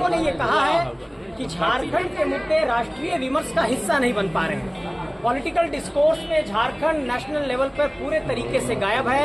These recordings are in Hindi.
लोगों ने ये कहा है कि झारखंड के मुद्दे राष्ट्रीय विमर्श का हिस्सा नहीं बन पा रहे हैं। पॉलिटिकल डिस्कोर्स में झारखंड नेशनल लेवल पर पूरे तरीके से गायब है।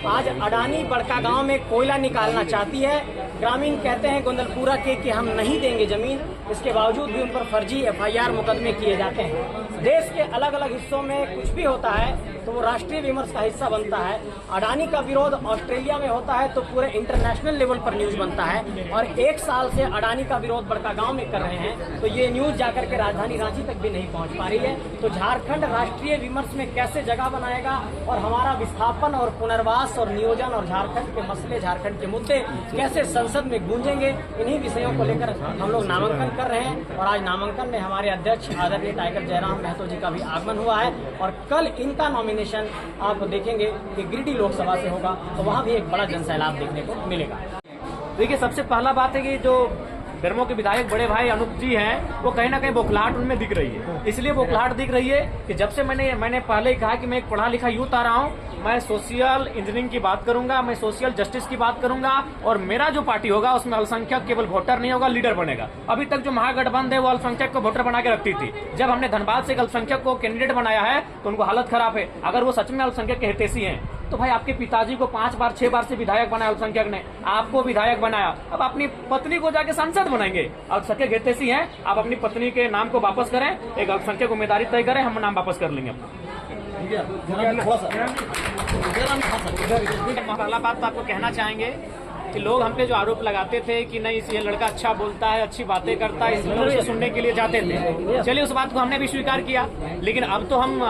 आज अडानी बड़कागांव में कोयला निकालना चाहती है। ग्रामीण कहते हैं गोंदलपुरा के कि हम नहीं देंगे जमीन, इसके बावजूद भी उन पर फर्जी FIR मुकदमे किए जाते हैं। देश के अलग अलग हिस्सों में कुछ भी होता है तो वो राष्ट्रीय विमर्श का हिस्सा बनता है। अडानी का विरोध ऑस्ट्रेलिया में होता है तो पूरे इंटरनेशनल लेवल पर न्यूज बनता है, और 1 साल से अडानी का विरोध बड़कागांव में कर रहे हैं तो ये न्यूज जाकर के राजधानी रांची तक भी नहीं पहुंच पा रही है। तो झारखंड राष्ट्रीय विमर्श में कैसे जगह बनाएगा और हमारा विस्थापन और पुनर्वास और नियोजन और झारखंड के मसले, झारखंड के मुद्दे कैसे संसद में गूंजेंगे, इन्हीं विषयों को लेकर हम लोग नामांकन कर रहे हैं। और आज नामांकन में हमारे अध्यक्ष आदरणीय टाइगर जयराम महतो जी का भी आगमन हुआ है, और कल इनका नॉमिनेशन आप देखेंगे कि गिरिडीह लोकसभा से होगा, तो वहाँ भी एक बड़ा जनसैलाब देखने को मिलेगा। देखिए, सबसे पहला बात है कि जो बेरमो के विधायक बड़े भाई अनूप जी हैं, वो कहीं ना कहीं बौखलाहट उनमें दिख रही है। इसलिए बौखलाहट दिख रही है कि जब से मैंने पहले ही कहा कि मैं एक पढ़ा लिखा यूथ आ रहा हूँ, मैं सोशल इंजीनियरिंग की बात करूंगा, मैं सोशल जस्टिस की बात करूंगा, और मेरा जो पार्टी होगा उसमें अल्पसंख्यक केवल वोटर नहीं होगा, लीडर बनेगा। अभी तक जो महागठबंधन है वो अल्पसंख्यक को वोटर बना के रखती थी। जब हमने धनबाद से एक अल्पसंख्यक को कैंडिडेट बनाया है तो उनको हालत खराब है। अगर वो सच में अल्पसंख्यक के हितैषी हैं तो भाई आपके पिताजी को 5 बार 6 बार से विधायक बनाया अल्पसंख्यक ने, आपको विधायक बनाया, अब अपनी पत्नी को जाके सांसद बनाएंगे। अल्पसंख्यक हितैषी हैं, आप अपनी पत्नी के नाम को वापस करें, एक अल्पसंख्यक उम्मीदवारी तय करें, हम नाम वापस कर लेंगे अपना। पहला बात तो आपको कहना चाहेंगे कि लोग हम पे जो आरोप लगाते थे कि नहीं ये लड़का अच्छा बोलता है, अच्छी बातें करता है, इसलिए उसे सुनने के लिए जाते थे। चलिए, उस बात को हमने भी स्वीकार किया, लेकिन अब तो हम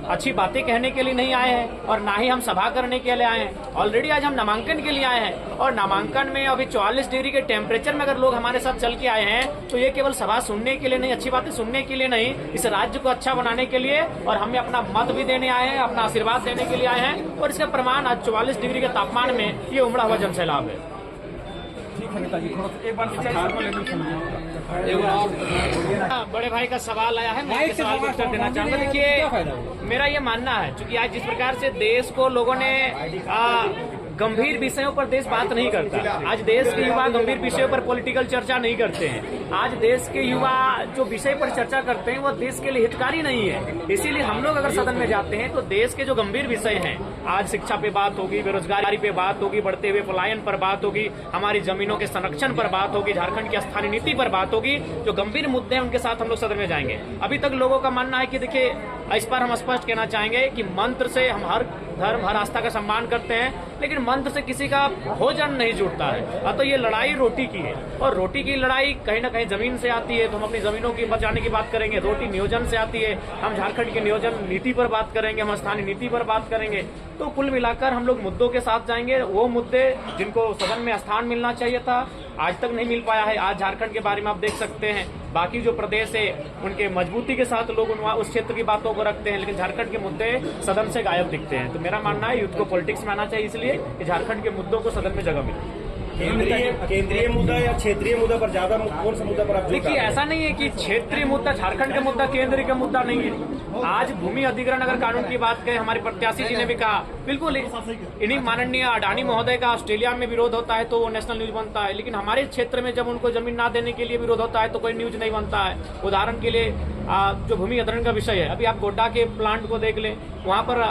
अच्छी बातें कहने के लिए नहीं आए हैं और ना ही हम सभा करने के लिए आए हैं। ऑलरेडी आज हम नामांकन के लिए आए हैं, और नामांकन में अभी 44 डिग्री के टेम्परेचर में अगर लोग हमारे साथ चल के आए हैं तो ये केवल सभा सुनने के लिए नहीं, अच्छी बातें सुनने के लिए नहीं, इस राज्य को अच्छा बनाने के लिए, और हमें अपना मत भी देने आए हैं, अपना आशीर्वाद देने के लिए आए हैं। और इसका प्रमाण आज 44 डिग्री के तापमान में ये उमड़ा हुआ जनसैलाब है। बड़े भाई का सवाल आया है, मैं सवाल का उत्तर देना चाहूंगा। देखिए, मेरा ये मानना है, क्योंकि आज जिस प्रकार से देश को लोगों ने गंभीर विषयों पर देश बात नहीं करता। आज देश के युवा गंभीर विषयों पर पॉलिटिकल चर्चा नहीं करते हैं। आज देश के युवा जो विषय पर चर्चा करते हैं वो देश के लिए हितकारी नहीं है। इसीलिए हम लोग अगर सदन में जाते हैं तो देश के जो गंभीर विषय हैं, आज शिक्षा पे बात होगी, बेरोजगारी पे बात होगी, बढ़ते हुए पलायन पर बात होगी, हमारी जमीनों के संरक्षण पर बात होगी, झारखंड की स्थानीय नीति पर बात होगी, जो गंभीर मुद्दे हैं उनके साथ हम लोग सदन में जाएंगे। अभी तक लोगों का मानना है कि देखिए, इस पर हम स्पष्ट कहना चाहेंगे कि मंत्र से हम हर धर्म हर आस्था का सम्मान करते हैं, लेकिन मंत्र से किसी का भोजन नहीं जुड़ता है। तो ये लड़ाई रोटी की है, और रोटी की लड़ाई कहीं ना कहीं जमीन से आती है, तो हम अपनी जमीनों की बचाने की बात करेंगे। रोटी नियोजन से आती है, हम झारखंड के नियोजन नीति पर बात करेंगे, हम स्थानीय नीति पर बात करेंगे। तो कुल मिलाकर हम लोग मुद्दों के साथ जाएंगे। वो मुद्दे जिनको सदन में स्थान मिलना चाहिए था, आज तक नहीं मिल पाया है। आज झारखंड के बारे में आप देख सकते हैं, बाकी जो प्रदेश है उनके मजबूती के साथ लोग उस क्षेत्र की बातों को रखते हैं, लेकिन झारखंड के मुद्दे सदन से गायब दिखते हैं। तो मेरा मानना है यूथ को पॉलिटिक्स में आना चाहिए, इसलिए कि झारखंड के मुद्दों को सदन में जगह मिले। केंद्रीय मुद्दा या क्षेत्रीय मुद्दा पर ज्यादा, कौन सा मुद्दा पर आप? देखिए, ऐसा नहीं है कि क्षेत्रीय मुद्दा झारखंड का मुद्दा केंद्र का मुद्दा नहीं है। आज भूमि अधिग्रहण अगर कानून की बात करें, हमारे प्रत्याशी जी ने भी कहा, बिल्कुल इन्हीं माननीय अडानी महोदय का ऑस्ट्रेलिया में विरोध होता है तो वो नेशनल न्यूज बनता है, लेकिन हमारे क्षेत्र में जब उनको जमीन ना देने के लिए विरोध होता है तो कोई न्यूज नहीं बनता है। उदाहरण के लिए जो भूमि अधिग्रहण का विषय है, अभी आप गोड्डा के प्लांट को देख लें, वहां पर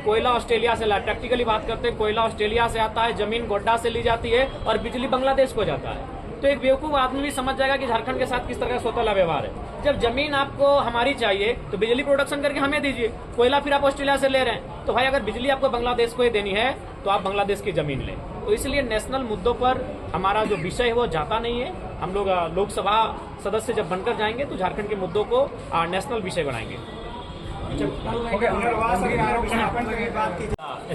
कोयला ऑस्ट्रेलिया से ला, प्रैक्टिकली बात करते हैं, कोयला ऑस्ट्रेलिया से आता है, जमीन गोड्डा से ली जाती है, और बिजली बांग्लादेश को जाता है। तो एक बेवकूफ आदमी भी समझ जाएगा कि झारखंड के साथ किस तरह का सौतेला व्यवहार है। जब जमीन आपको हमारी चाहिए तो बिजली प्रोडक्शन करके हमें दीजिए, कोयला फिर आप ऑस्ट्रेलिया से ले रहे हैं, तो भाई अगर बिजली आपको बांग्लादेश को ही देनी है तो आप बांग्लादेश की जमीन लें। तो इसलिए नेशनल मुद्दों पर हमारा जो विषय है वो जाता नहीं है। हम लोग लोकसभा सदस्य जब बनकर जाएंगे तो झारखंड के मुद्दों को नेशनल विषय बनाएंगे।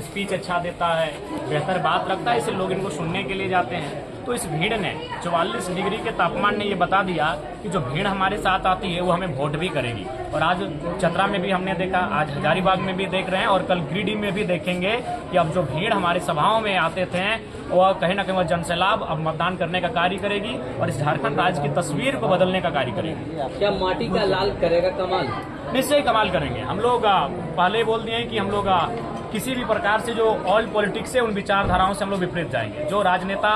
स्पीच अच्छा देता है, बेहतर बात रखता है, इसलिए लोग इनको सुनने के लिए जाते हैं। तो इस भीड़ ने 44 डिग्री के तापमान ने ये बता दिया कि जो भीड़ हमारे साथ आती है वो हमें वोट भी करेगी। और आज चतरा में भी हमने देखा, आज हजारीबाग में भी देख रहे हैं, और कल गिरिडीह में भी देखेंगे कि अब जो भीड़ हमारी सभाओं में आते थे वह कहीं ना कहीं वह जनसैलाब अब मतदान करने का कार्य करेगी और इस झारखंड राज्य की तस्वीर को बदलने का कार्य करेगी। क्या माटी का लाल करेगा कमाल? निश्चय कमाल करेंगे। हम लोग पहले बोल दिए कि हम लोग किसी भी प्रकार से जो ऑल पॉलिटिक्स है उन विचारधाराओं से हम लोग विपरीत जाएंगे। जो राजनेता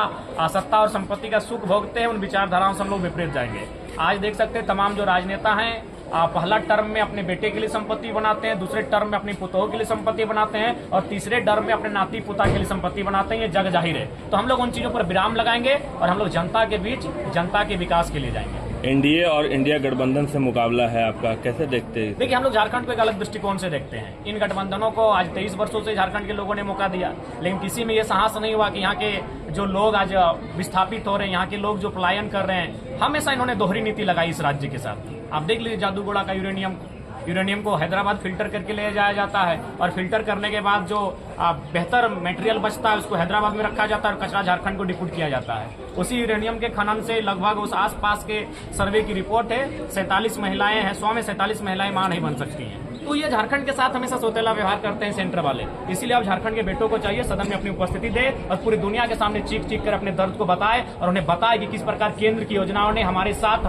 सत्ता और संपत्ति का सुख भोगते हैं उन विचारधाराओं से हम लोग विपरीत जाएंगे। आज देख सकते हैं तमाम जो राजनेता हैं पहला टर्म में अपने बेटे के लिए संपत्ति बनाते हैं, दूसरे टर्म में अपनी पुतोह के लिए संपत्ति बनाते हैं और तीसरे टर्म में अपने नाती पुता के लिए संपत्ति बनाते हैं। ये जग जाहिर है। तो हम लोग उन चीजों पर विराम लगाएंगे और हम लोग जनता के बीच जनता के विकास के लिए जाएंगे। एनडीए और इंडिया गठबंधन से मुकाबला है आपका, कैसे देखते हैं? देखिए, हम लोग झारखंड को एक अलग दृष्टिकोण से देखते हैं। इन गठबंधनों को आज 23 वर्षों से झारखंड के लोगों ने मौका दिया, लेकिन किसी में ये साहस नहीं हुआ कि यहाँ के जो लोग आज विस्थापित हो रहे हैं, यहाँ के लोग जो पलायन कर रहे हैं, हमेशा इन्होंने दोहरी नीति लगाई इस राज्य के साथ। आप देख लीजिए जादूगोड़ा का यूरेनियम को हैदराबाद फिल्टर करके ले जाया जाता है और फिल्टर करने के बाद जो बेहतर मटेरियल बचता है उसको हैदराबाद में रखा जाता है और कचरा झारखंड को डिपुट किया जाता है। उसी यूरेनियम के खनन से लगभग उस आसपास के सर्वे की रिपोर्ट है 47 महिलाएं हैं, 100 में 47 महिलाएं मां नहीं बन सकती हैं। तो ये झारखंड के साथ हमेशा सौतेला व्यवहार करते हैं सेंटर वाले। इसीलिए अब झारखंड के बेटों को चाहिए सदन में अपनी उपस्थिति दे और पूरी दुनिया के सामने चीख कर अपने दर्द को बताए और उन्हें बताए कि किस प्रकार केंद्र की योजनाओं ने हमारे साथ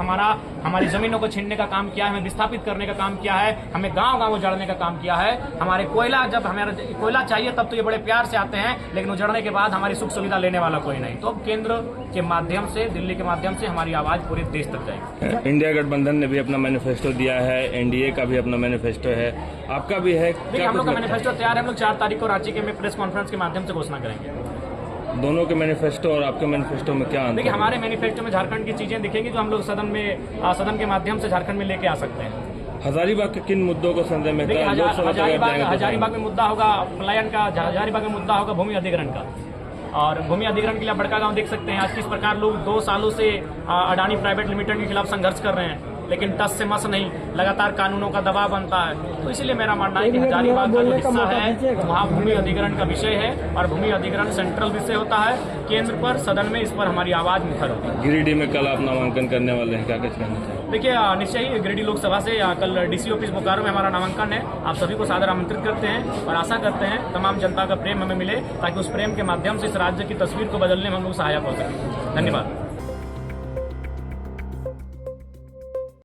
हमारी जमीनों को छीनने का काम किया है, हमें विस्थापित करने का काम किया है, हमें गांव-गांव उजाड़ने का काम किया है। हमारे कोयला, जब हमें कोयला चाहिए तब तो ये बड़े प्यार से आते हैं, लेकिन उजड़ने के बाद हमारी सुख सुविधा लेने वाला कोई नहीं। तो केंद्र के माध्यम से, दिल्ली के माध्यम से हमारी आवाज पूरे देश तक जाएगी। इंडिया गठबंधन ने भी अपना मैनिफेस्टो दिया है, एनडीए का भी अपना मैनिफेस्टो है, आपका भी है? देखिए, हम लोग का मैनिफेस्टो तैयार है। हम लोग 4 तारीख को रांची के में प्रेस कॉन्फ्रेंस के माध्यम से घोषणा करेंगे। दोनों के मैनिफेस्टो और आपके मैनिफेस्टो में क्या अंतर? देखिए, हमारे मैनिफेस्टो में झारखंड की चीजें दिखेंगी जो हम लोग सदन के माध्यम से झारखंड में लेके आ सकते हैं। हजारीबाग के किन मुद्दों को संदेह में? देखिए, हजारीबाग में मुद्दा होगा पलायन का, हजारीबाग में मुद्दा होगा भूमि अधिग्रहण का। और भूमि अधिग्रहण के लिए बड़का गांव देख सकते हैं आज किस प्रकार लोग 2 सालों से अडानी प्राइवेट लिमिटेड के खिलाफ संघर्ष कर रहे हैं, लेकिन टस से मस नहीं, लगातार कानूनों का दबाव बनता है। तो इसलिए मेरा मानना है कि हजारीबाग का जो हिस्सा है वहाँ भूमि अधिग्रहण का विषय है और भूमि अधिग्रहण सेंट्रल विषय होता है। केंद्र पर, सदन में इस पर हमारी आवाज मुखर होगी। गिरिडीह में कल आप नामांकन करने वाले हैं, क्या कुछ कहना चाहिए? देखिए, निश्चय ही गिरिडीह लोकसभा से कल डीसी ऑफिस बोकारो में हमारा नामांकन है। आप सभी को सादर आमंत्रित करते हैं और आशा करते हैं तमाम जनता का प्रेम हमें मिले ताकि उस प्रेम के माध्यम से इस राज्य की तस्वीर को बदलने में हम लोग सहायक हो सकें। धन्यवाद।